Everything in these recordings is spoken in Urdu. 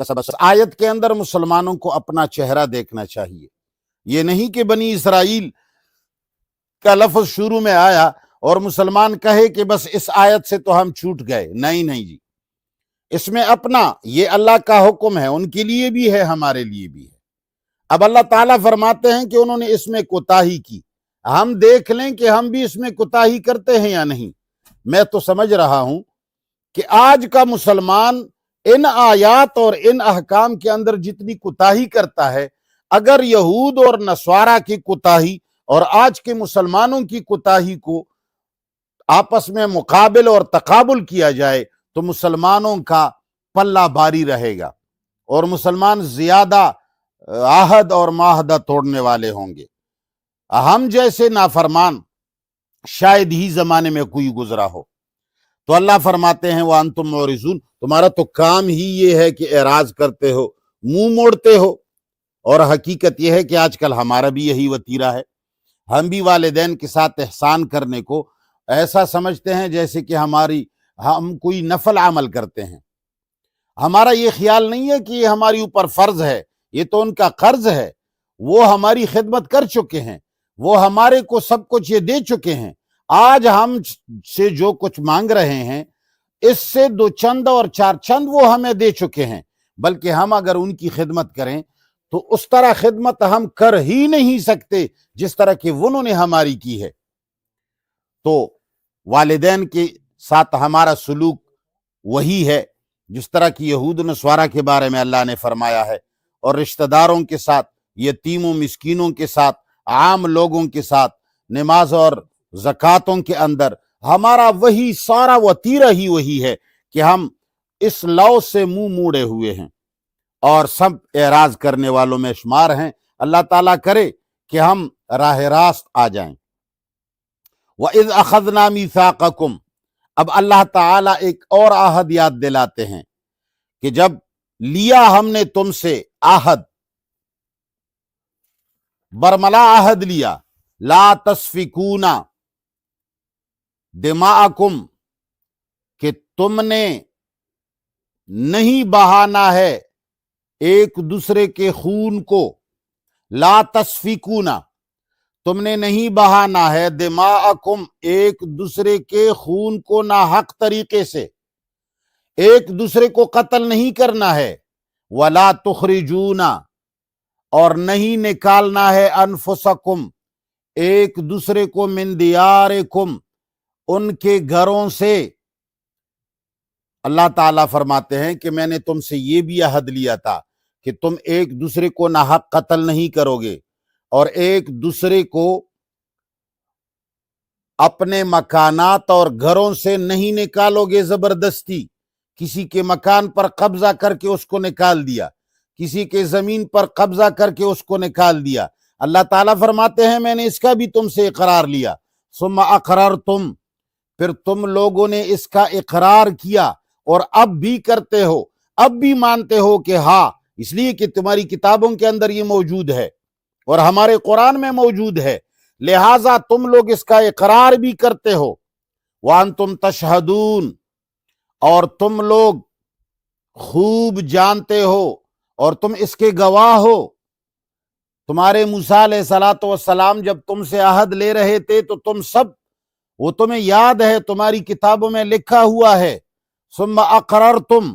آیت کے اندر مسلمانوں کو اپنا چہرہ دیکھنا چاہیے، یہ نہیں کہ بنی اسرائیل کا لفظ شروع میں آیا اور مسلمان کہے کہ بس اس آیت سے تو ہم چھوٹ گئے۔ نہیں جی، اس میں اپنا یہ اللہ کا حکم ہے، ان کے لیے بھی ہے، ہمارے لیے بھی ہے۔ اب اللہ تعالیٰ فرماتے ہیں کہ انہوں نے اس میں کوتاہی کی، ہم دیکھ لیں کہ ہم بھی اس میں کوتاہی کرتے ہیں یا نہیں۔ میں تو سمجھ رہا ہوں کہ آج کا مسلمان ان آیات اور ان احکام کے اندر جتنی کوتاہی کرتا ہے، اگر یہود اور نصارہ کی کوتاہی اور آج کے مسلمانوں کی کوتاہی کو آپس میں مقابل اور تقابل کیا جائے تو مسلمانوں کا پلہ بھاری رہے گا اور مسلمان زیادہ عہد اور معاہدہ توڑنے والے ہوں گے۔ ہم جیسے نافرمان شاید ہی زمانے میں کوئی گزرا ہو۔ تو اللہ فرماتے ہیں وَأَنْتُمْ مُعْرِضُونَ، تمہارا تو کام ہی یہ ہے کہ اعراض کرتے ہو، منہ موڑتے ہو۔ اور حقیقت یہ ہے کہ آج کل ہمارا بھی یہی وتیرہ ہے، ہم بھی والدین کے ساتھ احسان کرنے کو ایسا سمجھتے ہیں جیسے کہ ہم کوئی نفل عمل کرتے ہیں۔ ہمارا یہ خیال نہیں ہے کہ یہ ہماری اوپر فرض ہے، یہ تو ان کا قرض ہے، وہ ہماری خدمت کر چکے ہیں، وہ ہمارے کو سب کچھ یہ دے چکے ہیں۔ آج ہم سے جو کچھ مانگ رہے ہیں اس سے دو چند اور چار چند وہ ہمیں دے چکے ہیں، بلکہ ہم اگر ان کی خدمت کریں تو اس طرح خدمت ہم کر ہی نہیں سکتے جس طرح کہ انہوں نے ہماری کی ہے۔ تو والدین کے ساتھ ہمارا سلوک وہی ہے جس طرح کی یہود نصارہ کے بارے میں اللہ نے فرمایا ہے، اور رشتہ داروں کے ساتھ، یتیموں مسکینوں کے ساتھ، عام لوگوں کے ساتھ، نماز اور زکاتوں کے اندر ہمارا وہی سارا وتیرہ ہی وہی ہے کہ ہم اس لو سے منہ موڑے ہوئے ہیں اور سب اعراض کرنے والوں میں شمار ہیں۔ اللہ تعالیٰ کرے کہ ہم راہ راست آ جائیں۔ وَإِذْ أَخَذْنَا مِيثَاقَكُمْ، اب اللہ تعالیٰ ایک اور عہد یاد دلاتے ہیں کہ جب لیا ہم نے تم سے عہد، برملا عہد لیا، لا تسفکون دماءکم، کہ تم نے نہیں بہانا ہے ایک دوسرے کے خون کو، لا تسفکون، تم نے نہیں بہانا ہے دماءکم، ایک دوسرے کے خون کو ناحق طریقے سے، ایک دوسرے کو قتل نہیں کرنا ہے، ولا تخرجون، اور نہیں نکالنا ہے انفسکم، ایک دوسرے کو من دیارکم، ان کے گھروں سے۔ اللہ تعالیٰ فرماتے ہیں کہ میں نے تم سے یہ بھی عہد لیا تھا کہ تم ایک دوسرے کو ناحق قتل نہیں کرو گے اور ایک دوسرے کو اپنے مکانات اور گھروں سے نہیں نکالو گے زبردستی۔ کسی کے مکان پر قبضہ کر کے اس کو نکال دیا، کسی کے زمین پر قبضہ کر کے اس کو نکال دیا۔ اللہ تعالیٰ فرماتے ہیں میں نے اس کا بھی تم سے اقرار لیا، ثم اقررتم، پھر تم لوگوں نے اس کا اقرار کیا اور اب بھی کرتے ہو، اب بھی مانتے ہو کہ ہاں، اس لیے کہ تمہاری کتابوں کے اندر یہ موجود ہے اور ہمارے قرآن میں موجود ہے، لہٰذا تم لوگ اس کا اقرار بھی کرتے ہو۔ وانتم تشہدون، اور تم لوگ خوب جانتے ہو اور تم اس کے گواہ ہو۔ تمہارے موسیٰ علیہ السلام جب تم سے عہد لے رہے تھے تو تم سب، وہ تمہیں یاد ہے، تمہاری کتابوں میں لکھا ہوا ہے۔ ثم اقررتم،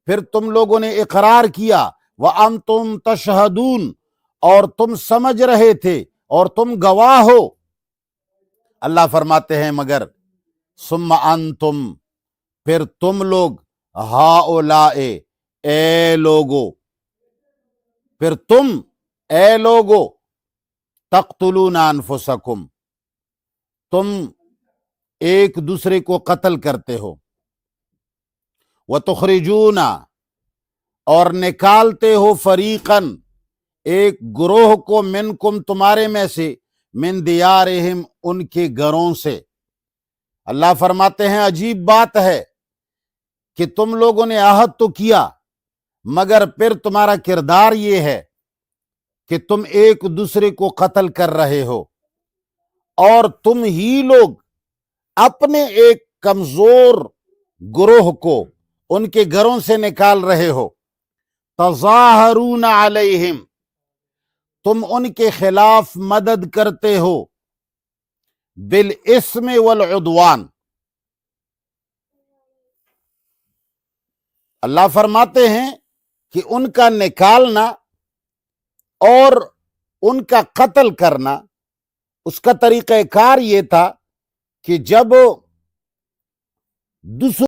پھر تم لوگوں نے اقرار کیا، وانتم تشہدون، اور تم سمجھ رہے تھے اور تم گواہ ہو۔ اللہ فرماتے ہیں مگر ثم انتم، پھر تم لوگ، ہؤلاء، اے لوگو، پھر تم اے لوگو، تقتلون انفسکم، تم ایک دوسرے کو قتل کرتے ہو، وتخرجون، اور نکالتے ہو، فریقاً، ایک گروہ کو، منکم، تمہارے میں سے، من دیارہم، ان کے گھروں سے۔ اللہ فرماتے ہیں عجیب بات ہے کہ تم لوگوں نے عہد تو کیا مگر پھر تمہارا کردار یہ ہے کہ تم ایک دوسرے کو قتل کر رہے ہو، اور تم ہی لوگ اپنے ایک کمزور گروہ کو ان کے گھروں سے نکال رہے ہو۔ تظاہرون علیہم، تم ان کے خلاف مدد کرتے ہو، بالاسم والعدوان۔ اللہ فرماتے ہیں کہ ان کا نکالنا اور ان کا قتل کرنا، اس کا طریقہ کار یہ تھا کہ جب دوسرے